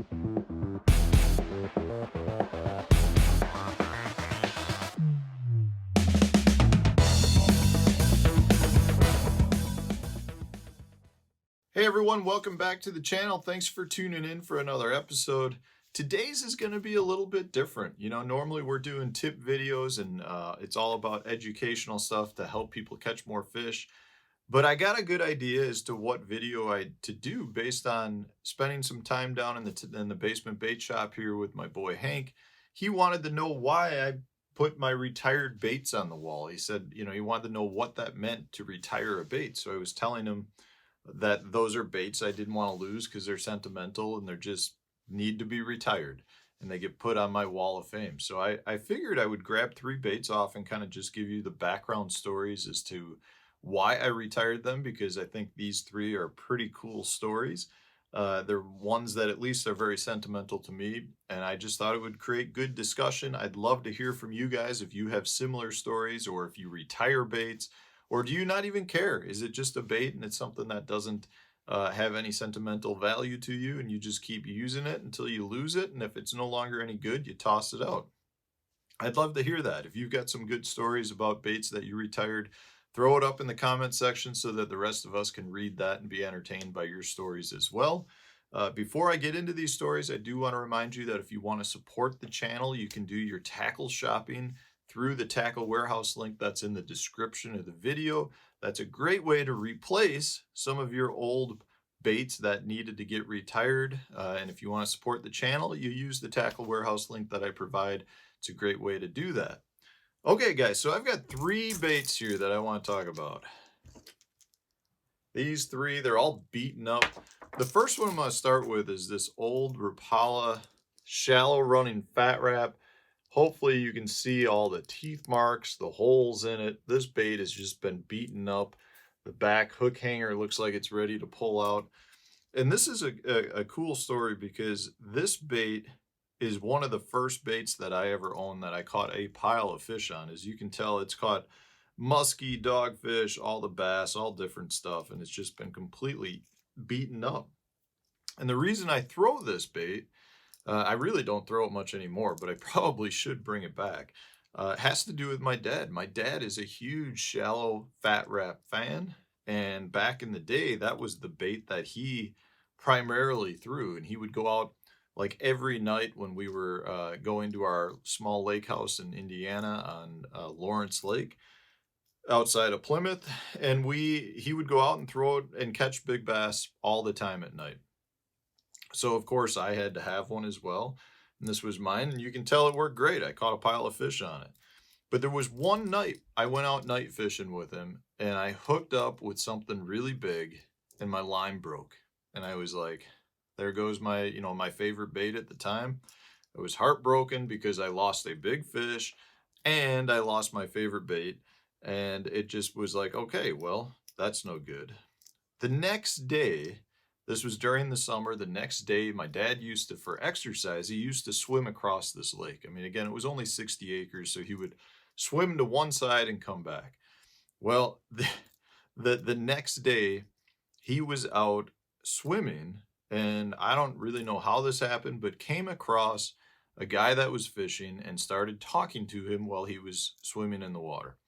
Hey everyone, welcome back to the channel. Thanks for tuning in for another episode. Today's is going to be a little bit different. You know, normally we're doing tip videos and it's all about educational stuff to help people catch more fish. But I got a good idea as to what video to do based on spending some time down in the basement bait shop here with my boy Hank. He wanted to know why I put my retired baits on the wall. He said, you know, he wanted to know what that meant to retire a bait. So I was telling him that those are baits I didn't want to lose because they're sentimental and they're just need to be retired and they get put on my wall of fame. So I figured I would grab 3 baits off and kind of just give you the background stories as to why I retired them, because I think these 3 are pretty cool stories. They're ones that at least are very sentimental to me, and I just thought it would create good discussion. I'd love to hear from you guys if you have similar stories, or if you retire baits, or do you not even care? Is it just a bait and it's something that doesn't have any sentimental value to you and you just keep using it until you lose it? And if it's no longer any good, you toss it out. I'd love to hear that. If you've got some good stories about baits that you retired, throw it up in the comment section so that the rest of us can read that and be entertained by your stories as well. Before I get into these stories, I do want to remind you that if you want to support the channel, you can do your tackle shopping through the Tackle Warehouse link that's in the description of the video. That's a great way to replace some of your old baits that needed to get retired. And if you want to support the channel, you use the Tackle Warehouse link that I provide. It's a great way to do that. Okay, guys, so I've got 3 baits here that I want to talk about. These 3, they're all beaten up. The first one I'm going to start with is this old Rapala shallow running fat wrap. Hopefully you can see all the teeth marks, the holes in it. This bait has just been beaten up. The back hook hanger looks like it's ready to pull out. And this is a cool story because this bait is one of the first baits that I ever owned that I caught a pile of fish on. As you can tell, it's caught muskie, dogfish, all the bass, all different stuff, and it's just been completely beaten up. And the reason I throw this bait, I really don't throw it much anymore, but I probably should bring it back. It has to do with my dad. My dad is a huge shallow fat wrap fan, and back in the day, that was the bait that he primarily threw, and he would go out like every night when we were going to our small lake house in Indiana on Lawrence Lake outside of Plymouth, and he would go out and throw it and catch big bass all the time at night. So of course I had to have one as well, and this was mine, and you can tell it worked great. I caught a pile of fish on it. But there was one night I went out night fishing with him, and I hooked up with something really big, and my line broke. And I was like, there goes my, my favorite bait at the time. I was heartbroken because I lost a big fish and I lost my favorite bait. And it just was like, okay, well, that's no good. The next day, this was during the summer, the next day, my dad used to, for exercise, he used to swim across this lake. I mean, again, it was only 60 acres, so he would swim to one side and come back. Well, the next day, he was out swimming, and I don't really know how this happened, but came across a guy that was fishing and started talking to him while he was swimming in the water.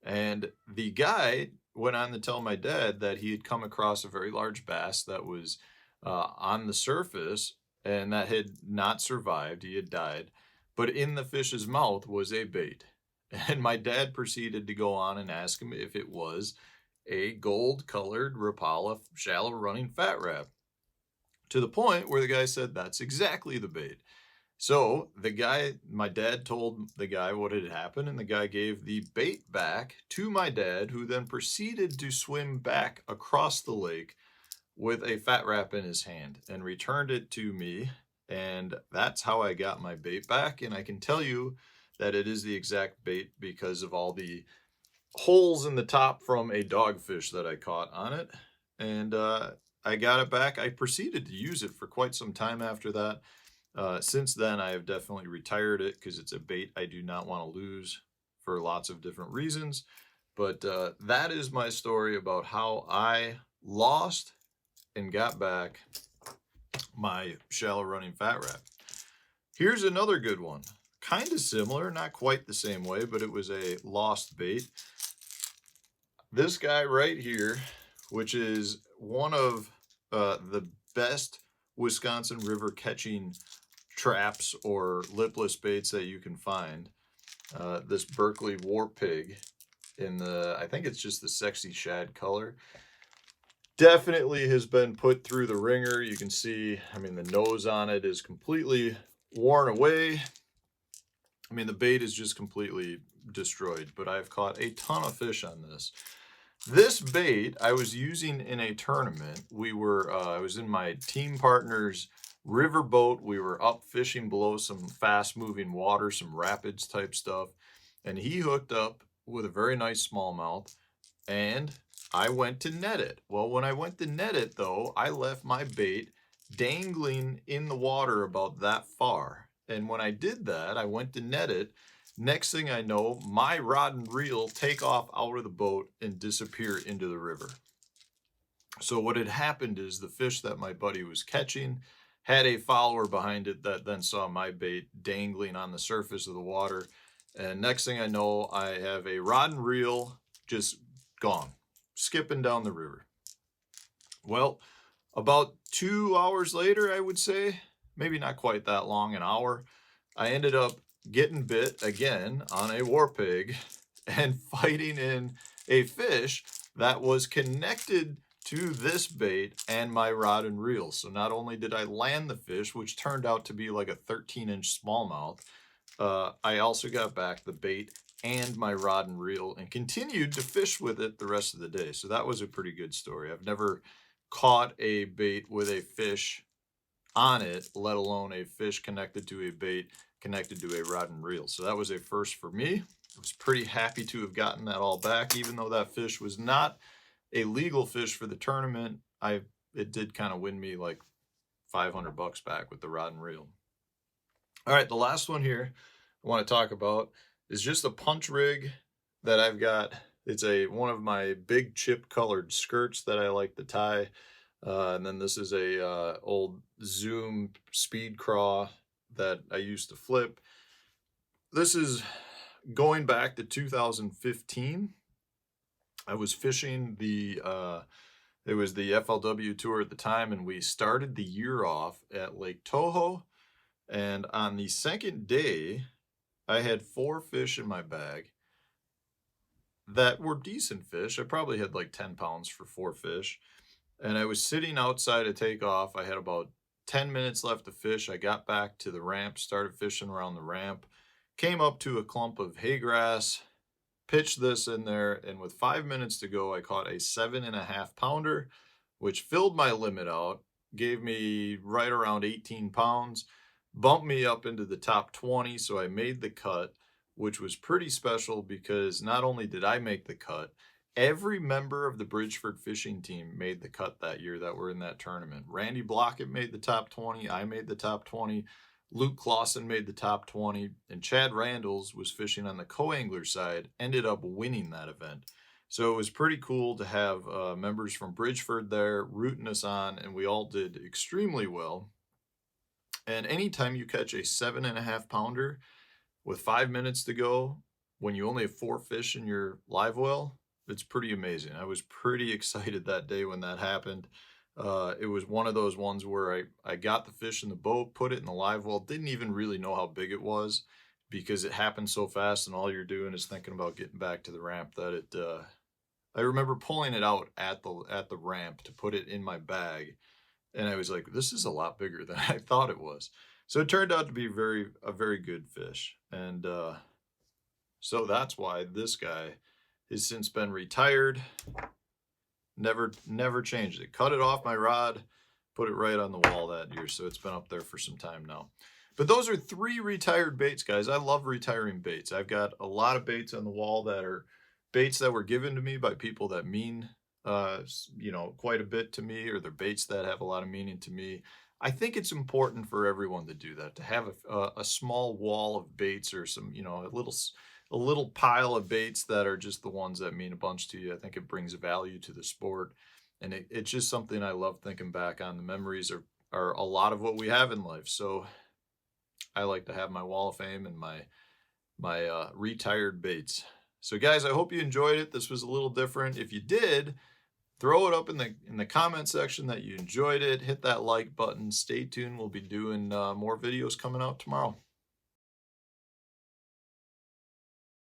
And the guy went on to tell my dad that he had come across a very large bass that was on the surface and that had not survived. He had died, but in the fish's mouth was a bait. And my dad proceeded to go on and ask him if it was a gold-colored Rapala shallow running fat wrap, to the point where the guy said, that's exactly the bait. So the guy, my dad told the guy what had happened, and the guy gave the bait back to my dad, who then proceeded to swim back across the lake with a fat wrap in his hand and returned it to me. And that's how I got my bait back. And I can tell you that it is the exact bait because of all the holes in the top from a dogfish that I caught on it. And I got it back. I proceeded to use it for quite some time after that. Since then, I have definitely retired it because it's a bait I do not want to lose for lots of different reasons. But that is my story about how I lost and got back my shallow running fat wrap. Here's another good one. Kind of similar, not quite the same way, but it was a lost bait. This guy right here, which is one of the best Wisconsin river catching traps or lipless baits that you can find. This Berkeley War Pig in the, I think it's just the sexy shad color. Definitely has been put through the ringer. You can see, I mean, the nose on it is completely worn away. I mean, the bait is just completely destroyed, but I've caught a ton of fish on this. This bait I was using in a tournament. I was in my team partner's river boat. We were up fishing below some fast moving water, some rapids type stuff. And he hooked up with a very nice smallmouth and I went to net it. Well, when I went to net it though, I left my bait dangling in the water about that far. And when I did that, I went to net it. Next thing I know, my rod and reel take off out of the boat and disappear into the river. So what had happened is the fish that my buddy was catching had a follower behind it that then saw my bait dangling on the surface of the water. And next thing I know, I have a rod and reel just gone, skipping down the river. Well, about 2 hours later, I would say, maybe not quite that long, an hour, I ended up getting bit again on a war pig and fighting in a fish that was connected to this bait and my rod and reel. So not only did I land the fish, which turned out to be like a 13-inch smallmouth, I also got back the bait and my rod and reel and continued to fish with it the rest of the day. So that was a pretty good story. I've never caught a bait with a fish on it, let alone a fish connected to a bait connected to a rod and reel. So that was a first for me. I was pretty happy to have gotten that all back, even though that fish was not a legal fish for the tournament. It did kind of win me like $500 back with the rod and reel. All right, the last one here I want to talk about is just a punch rig that I've got. It's one of my big chip colored skirts that I like to tie. And then this is a old Zoom speed craw that I used to flip. This is going back to 2015. I was fishing it was the FLW tour at the time, and we started the year off at Lake Toho. And on the second day, I had 4 fish in my bag that were decent fish. I probably had like 10 pounds for 4 fish. And I was sitting outside to take off. I had about 10 minutes left to fish. I got back to the ramp, started fishing around the ramp, came up to a clump of hay grass, pitched this in there, and with 5 minutes to go, I caught a 7.5 pounder, which filled my limit out, gave me right around 18 pounds, bumped me up into the top 20, so I made the cut, which was pretty special because not only did I make the cut, every member of the Bridgeford fishing team made the cut that year that were in that tournament. Randy Blockett made the top 20, I made the top 20, Luke Clausen made the top 20, and Chad Randalls was fishing on the co-angler side, ended up winning that event. So it was pretty cool to have members from Bridgeford there rooting us on, and we all did extremely well. And anytime you catch a 7.5 pounder with 5 minutes to go, when you only have 4 fish in your live well, it's pretty amazing. I was pretty excited that day when that happened. It was one of those ones where I got the fish in the boat, put it in the live well, didn't even really know how big it was because it happened so fast and all you're doing is thinking about getting back to the ramp that I remember pulling it out at the ramp to put it in my bag. And I was like, this is a lot bigger than I thought it was. So it turned out to be a very good fish. And so that's why this guy has since been retired. Never changed it. Cut it off my rod, put it right on the wall that year. So it's been up there for some time now. But those are 3 retired baits, guys. I love retiring baits. I've got a lot of baits on the wall that are baits that were given to me by people that mean quite a bit to me, or they're baits that have a lot of meaning to me. I think it's important for everyone to do that, to have a small wall of baits or some, a little pile of baits that are just the ones that mean a bunch to you. I think it brings value to the sport. And it's just something I love thinking back on. The memories are a lot of what we have in life. So I like to have my wall of fame and my retired baits. So guys, I hope you enjoyed it. This was a little different. If you did, throw it up in the comment section that you enjoyed it. Hit that like button. Stay tuned. We'll be doing more videos coming out tomorrow.